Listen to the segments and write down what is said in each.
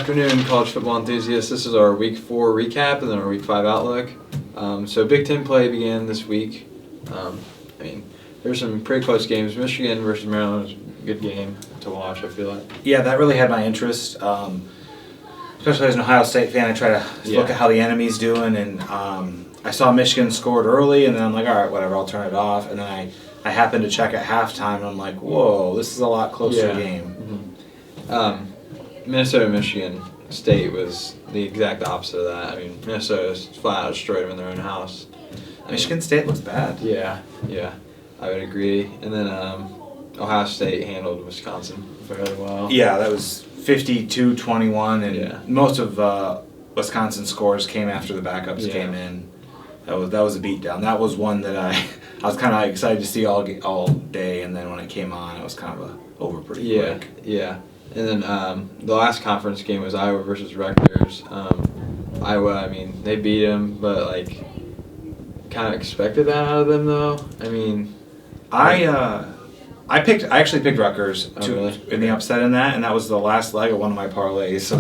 afternoon, college football enthusiasts. This is our Week 4 recap and then our Week 5 outlook. So Big Ten play began this week. There's some pretty close games. Michigan versus Maryland was a good game to watch, I feel like. Yeah, that really had my interest. Especially as an Ohio State fan, I try to look at how the enemy's doing, and I saw Michigan scored early, and then I'm like, all right, whatever, I'll turn it off. And then I happened to check at halftime, and I'm like, whoa, this is a lot closer game. Mm-hmm. Minnesota-Michigan State was the exact opposite of that. Minnesota flat out destroyed them in their own house. Michigan State looks bad. Yeah, I would agree. And then Ohio State handled Wisconsin fairly well. Yeah, that was 52-21, and most of Wisconsin's scores came after the backups came in. That was a beatdown. That was one that I was kind of excited to see all day, and then when it came on, it was kind of over pretty quick. Yeah. And then the last conference game was Iowa versus Rutgers. Iowa, they beat them, but kind of expected that out of them, though. I actually picked Rutgers in the upset in that, and that was the last leg of one of my parlays, so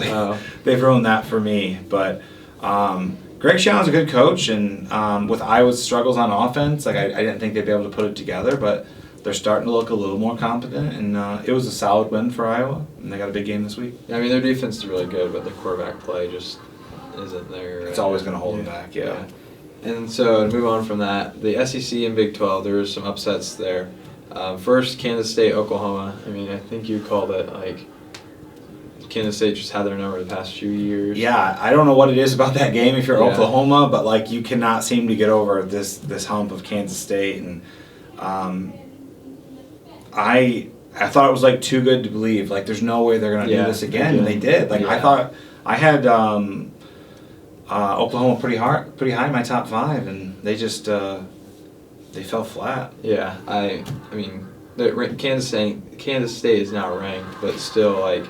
they've ruined that for me. But Greg Schiano's a good coach, and with Iowa's struggles on offense, I didn't think they'd be able to put it together, but they're starting to look a little more competent, and it was a solid win for Iowa, and they got a big game this week. Yeah, their defense is really good, but the quarterback play just isn't there. It's always going to hold them back, yeah. And so to move on from that, the SEC and Big 12, there was some upsets there. First, Kansas State, Oklahoma. I think you called it Kansas State just had their number the past few years. Yeah, I don't know what it is about that game if you're Oklahoma, but you cannot seem to get over this hump of Kansas State, and I thought it was too good to believe. There's no way they're gonna do this again, and they did. I thought I had Oklahoma pretty high in my top 5, and they just they fell flat. Yeah, Kansas State is now ranked, but still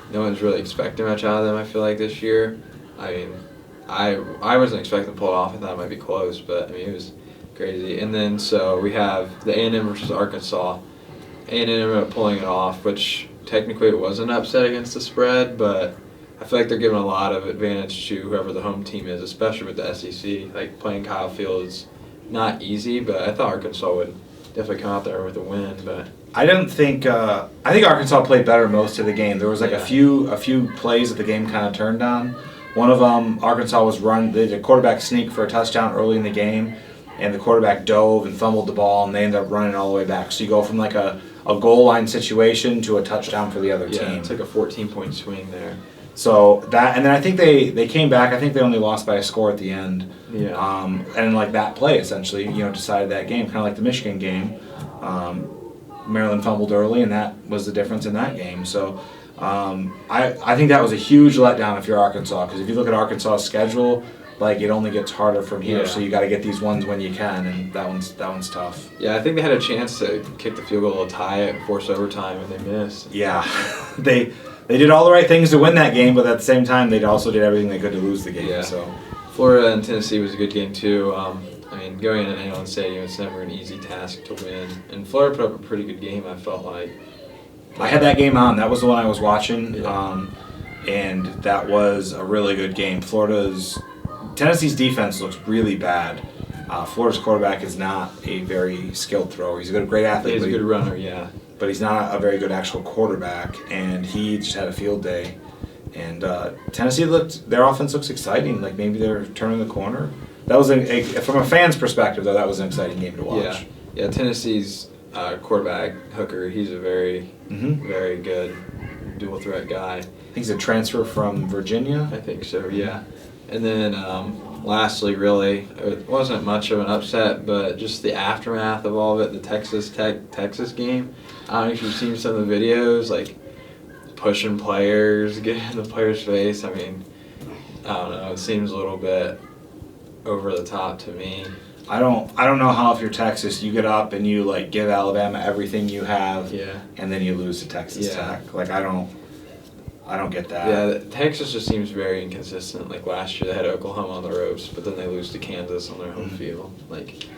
no one's really expecting much out of them. I feel like this year. I wasn't expecting to pull it off. I thought it might be close, but it was crazy. And then so we have the A&M versus Arkansas. A&M ended up pulling it off, which technically it was an upset against the spread, but I feel like they're giving a lot of advantage to whoever the home team is, especially with the SEC. Playing Kyle Fields, not easy, but I thought Arkansas would definitely come out there with a win. But I think Arkansas played better most of the game. There was a few plays that the game kind of turned on. One of them, Arkansas was they did a quarterback sneak for a touchdown early in the game, and the quarterback dove and fumbled the ball, and they ended up running all the way back. So you go from a goal line situation to a touchdown for the other team. Yeah, it's a 14-point swing there. So that, and then I think they came back. I think they only lost by a score at the end. Yeah. And that play essentially, decided that game, kind of like the Michigan game. Maryland fumbled early, and that was the difference in that game. So I think that was a huge letdown if you're Arkansas, because if you look at Arkansas' schedule, it only gets harder from here. So you got to get these ones when you can, and that one's tough. Yeah, I think they had a chance to kick the field goal to tie it and force overtime, and they missed. Yeah, they did all the right things to win that game, but at the same time, they also did everything they could to lose the game. Yeah. So Florida and Tennessee was a good game too. Going into Neyland Stadium, it's never an easy task to win, and Florida put up a pretty good game. I felt like. I had that game on. That was the one I was watching, and that was a really good game. Tennessee's defense looks really bad. Florida's quarterback is not a very skilled thrower. He's a great athlete. He's a good runner, yeah. But he's not a very good actual quarterback, and he just had a field day. And Tennessee their offense looks exciting. Maybe they're turning the corner. That was from a fan's perspective, though. That was an exciting game to watch. Yeah. Tennessee's quarterback Hooker. He's a very, very good dual threat guy. He's a transfer from Virginia. I think so. Yeah. And then lastly, really, it wasn't much of an upset, but just the aftermath of all of it, the Texas game. I don't know if you've seen some of the videos, pushing players, getting in the player's face. I don't know. It seems a little bit over the top to me. I don't know how if you're Texas, you get up and you give Alabama everything you have, and then you lose to Texas Tech. I don't get that. Yeah, Texas just seems very inconsistent. Last year they had Oklahoma on the ropes, but then they lose to Kansas on their home field.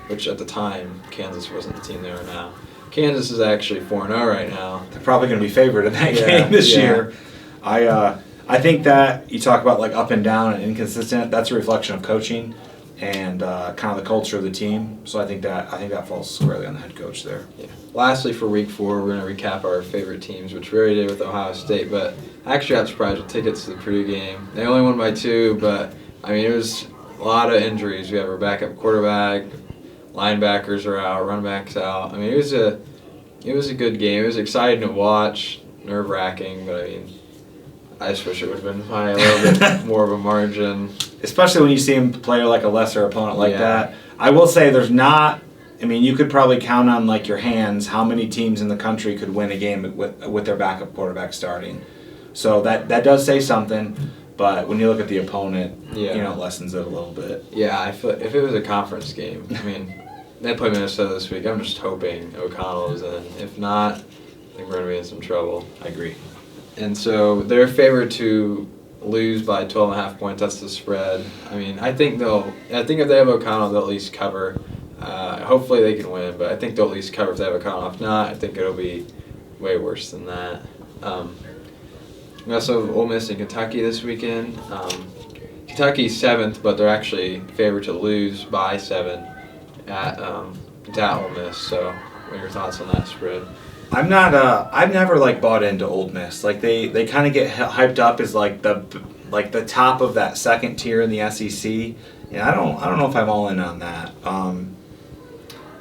Which at the time Kansas wasn't the team they are now. Kansas is actually 4-0 right now. They're probably going to be favored in that game this year. I I think that you talk about like up and down and inconsistent. That's a reflection of coaching and kind of the culture of the team. So I think that falls squarely on the head coach there. Yeah. Lastly, for week 4, we're going to recap our favorite teams, which we already did with Ohio State. But I actually got surprised with tickets to the Purdue game. They only won by 2, but I mean it was a lot of injuries. We have our backup quarterback, linebackers are out, running backs out. I mean it was a good game. It was exciting to watch, nerve-wracking, but I mean I just wish it would have been by a little bit more of a margin. Especially when you see him play like a lesser opponent like that. I will say there's not. I mean, you could probably count on like your hands how many teams in the country could win a game with their backup quarterback starting. So that does say something. But when you look at the opponent, it lessens it a little bit. Yeah, I feel if it was a conference game, I mean, they play Minnesota this week. I'm just hoping O'Connell is in. If not, I think we're going to be in some trouble. I agree. And so they're favored to lose by 12.5 points. That's the spread. I mean, I think if they have O'Connell, they'll at least cover. Hopefully they can win, but I think they'll at least cover if they have O'Connell. If not, I think it'll be way worse than that. We also have Ole Miss and Kentucky this weekend. Kentucky's 7th, but they're actually favored to lose by 7 at Ole Miss. So, what are your thoughts on that spread? I'm not. I've never like bought into Ole Miss. Like they kind of get hyped up as like the top of that second tier in the SEC. Yeah, I don't know if I'm all in on that.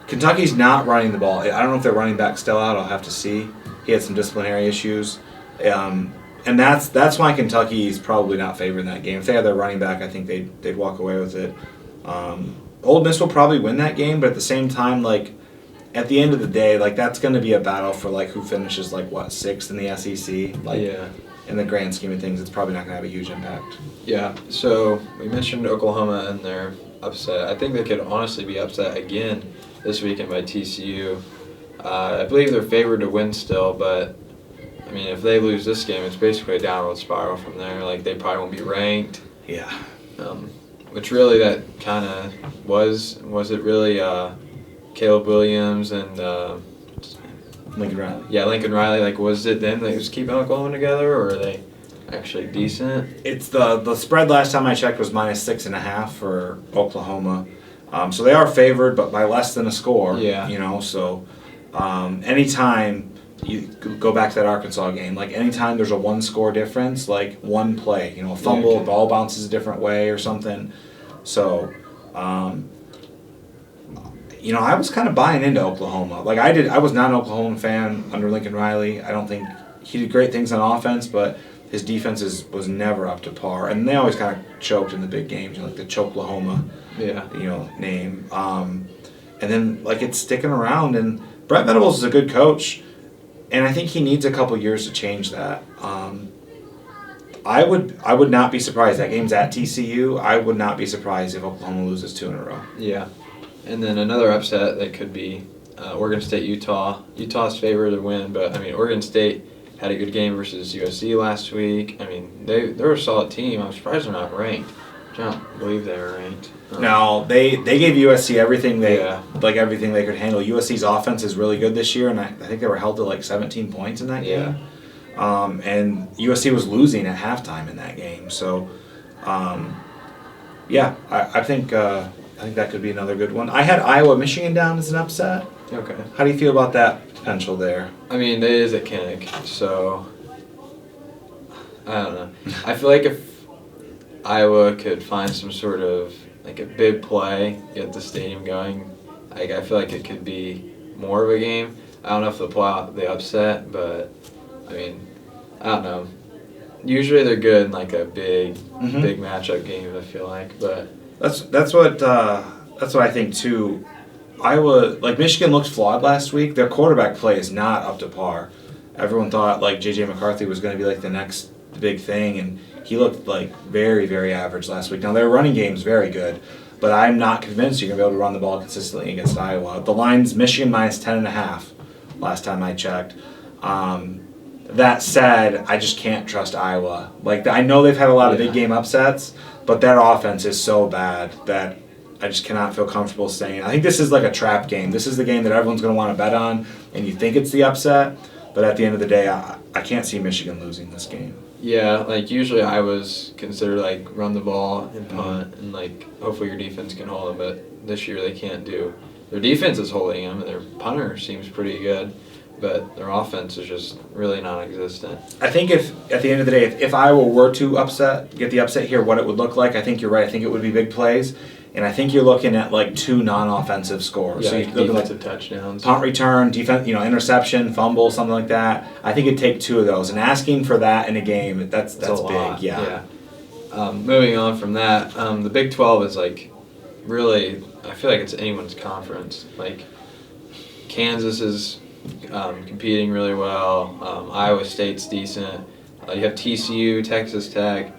Kentucky's not running the ball. I don't know if their running back's still out. I'll have to see. He had some disciplinary issues, and that's why Kentucky's probably not favored in that game. If they had their running back, I think they'd walk away with it. Ole Miss will probably win that game, but at the same time, like at the end of the day, like that's going to be a battle for like who finishes like what 6th in the SEC. Like in the grand scheme of things, it's probably not going to have a huge impact. Yeah. So we mentioned Oklahoma and their upset. I think they could honestly be upset again this weekend by TCU. I believe they're favored to win still, but I mean, if they lose this game, it's basically a downward spiral from there. Like they probably won't be ranked. Yeah. Which really that kind of was it really Caleb Williams and Lincoln Riley. Yeah, Lincoln Riley. Like, was it them that was keeping Oklahoma together, or are they actually decent? It's the spread last time I checked was -6.5 for Oklahoma. So they are favored, but by less than a score. Yeah. So anytime you go back to that Arkansas game, like anytime there's a 1-score difference, like one play, a fumble, ball bounces a different way or something. So, I was kind of buying into Oklahoma. Like I was not an Oklahoma fan under Lincoln Riley. I don't think he did great things on offense, but his defense was never up to par. And they always kind of choked in the big games, like the Choklahoma, name. And then like it's sticking around. And Brett Venables is a good coach, and I think he needs a couple years to change that. I would not be surprised. That game's at TCU. I would not be surprised if Oklahoma loses 2 in a row. Yeah. And then another upset that could be Oregon State, Utah. Utah's favored to win, but I mean Oregon State had a good game versus USC last week. I mean they're a solid team. I'm surprised they're not ranked. I don't believe they were ranked. No, they gave USC everything everything they could handle. USC's offense is really good this year, and I think they were held to like 17 points in that game. And USC was losing at halftime in that game. So, I think that could be another good one. I had Iowa, Michigan down as an upset. Okay. How do you feel about that potential there? I mean, it is at Kinnick, so I don't know. I feel like if Iowa could find some sort of like a big play, get the stadium going, like I feel like it could be more of a game. I don't know if they'll pull out the upset, but I mean, I don't know. Usually they're good in like a big matchup game. I feel like, but that's what I think too. Iowa, like Michigan, looked flawed last week. Their quarterback play is not up to par. Everyone thought like J.J. McCarthy was going to be like the next big thing, and he looked like very, very average last week. Now their running game's very good, but I'm not convinced you're going to be able to run the ball consistently against Iowa. The line's Michigan -10.5 last time I checked. That said, I just can't trust Iowa. Like I know they've had a lot of big game upsets, but their offense is so bad that I just cannot feel comfortable saying. I think this is like a trap game. This is the game that everyone's going to want to bet on, and you think it's the upset, but at the end of the day, I can't see Michigan losing this game. Yeah, like usually I was considered like run the ball and punt and like hopefully your defense can hold them, but this year they can't do. Their defense is holding them and their punter seems pretty good, but their offense is just really non-existent. I think if at the end of the day, if Iowa were to get the upset here, what it would look like, I think you're right. I think it would be big plays, and I think you're looking at like 2 non-offensive scores. Yeah, so you're looking defensive touchdowns, punt return, defense, interception, fumble, something like that. I think it'd take 2 of those, and asking for that in a game, that's a big. lot. Yeah. Moving on from that, the Big 12 is like really. I feel like it's anyone's conference. Like Kansas is competing really well. Iowa State's decent. You have TCU, Texas Tech.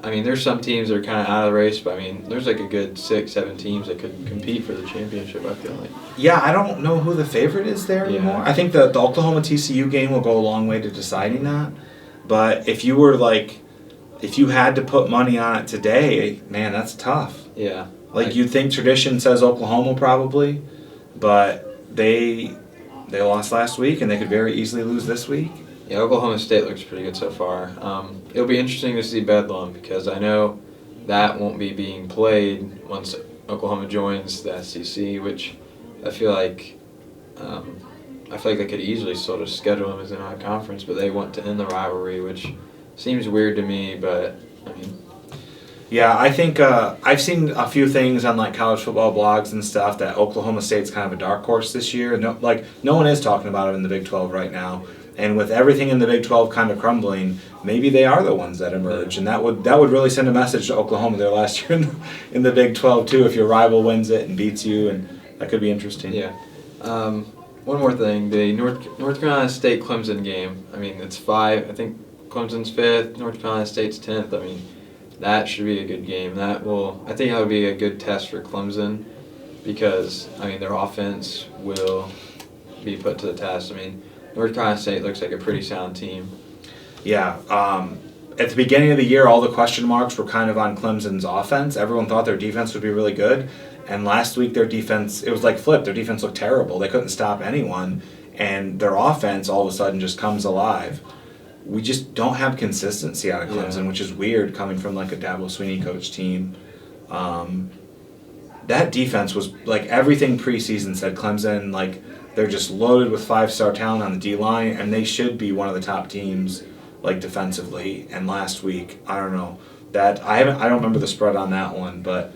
I mean, there's some teams that are kind of out of the race, but I mean, there's like a good 6, 7 teams that could compete for the championship, I feel like. Yeah, I don't know who the favorite is there anymore. I think the Oklahoma TCU game will go a long way to deciding that. But if you had to put money on it today, man, that's tough. Yeah. Like you'd think tradition says Oklahoma probably, but they lost last week and they could very easily lose this week. Yeah, Oklahoma State looks pretty good so far. It'll be interesting to see Bedlam because I know that won't be being played once Oklahoma joins the SEC, which I feel like they could easily sort of schedule them as an odd conference, but they want to end the rivalry, which seems weird to me. But I mean. Yeah, I think I've seen a few things on like college football blogs and stuff that Oklahoma State's kind of a dark horse this year. No one is talking about it in the Big 12 right now. And with everything in the Big 12 kind of crumbling, maybe they are the ones that emerge, and that would really send a message to Oklahoma there last year in the Big 12 too. If your rival wins it and beats you, and that could be interesting. Yeah. One more thing, the North Carolina State Clemson game. I mean, it's 5. I think Clemson's 5th, North Carolina State's 10th. I mean, that should be a good game. I think that would be a good test for Clemson because I mean their offense will be put to the test. I mean, North Carolina State looks like a pretty sound team. Yeah. At the beginning of the year, all the question marks were kind of on Clemson's offense. Everyone thought their defense would be really good. And last week, their defense, it was like flipped. Their defense looked terrible. They couldn't stop anyone. And their offense all of a sudden just comes alive. We just don't have consistency out of Clemson, which is weird coming from like a Dabo Swinney coach team. That defense was like everything preseason said Clemson, like, they're just loaded with 5-star talent on the D-line, and they should be one of the top teams, like, defensively. And last week, I don't know. I don't remember the spread on that one, but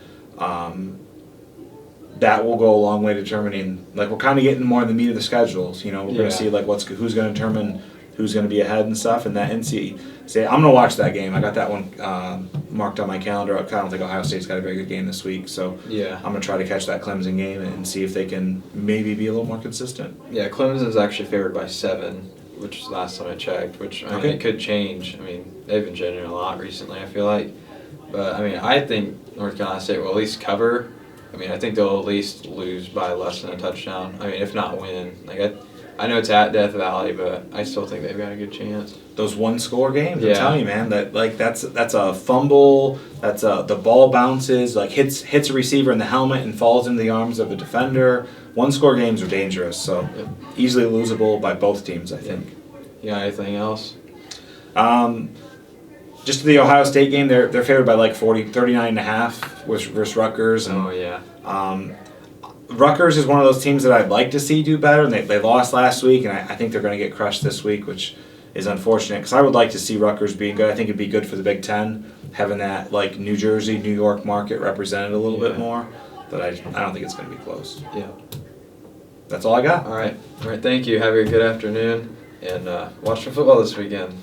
that will go a long way determining. Like, we're kind of getting more in the meat of the schedules. We're going to see like who's going to determine who's going to be ahead and stuff. And that NC State, I'm going to watch that game. I got that one marked on my calendar. I don't think Ohio State's got a very good game this week, so I'm going to try to catch that Clemson game and see if they can maybe be a little more consistent. Yeah, Clemson's actually favored by 7, which was last time I checked, which I mean, it could change. I mean, they've been changing a lot recently, I feel like. But, I mean, I think North Carolina State will at least cover. I mean, I think they'll at least lose by less than a touchdown. I mean, if not win. Like, I know it's at Death Valley, but I still think they've got a good chance. Those 1-score games, I'm telling you, man, that's a fumble. That's the ball bounces, like hits a receiver in the helmet and falls into the arms of a defender. 1-score games are dangerous, so easily losable by both teams, I think. Yeah, anything else? Just the Ohio State game, they're favored by like 39.5 versus Rutgers. And, Rutgers is one of those teams that I'd like to see do better, and they lost last week, and I think they're going to get crushed this week, which is unfortunate because I would like to see Rutgers being good. I think it'd be good for the Big Ten, having that like New Jersey, New York market represented a little bit more, but I don't think it's going to be close. Yeah. That's all I got. All right. Thank you. Have a good afternoon, and watch some football this weekend.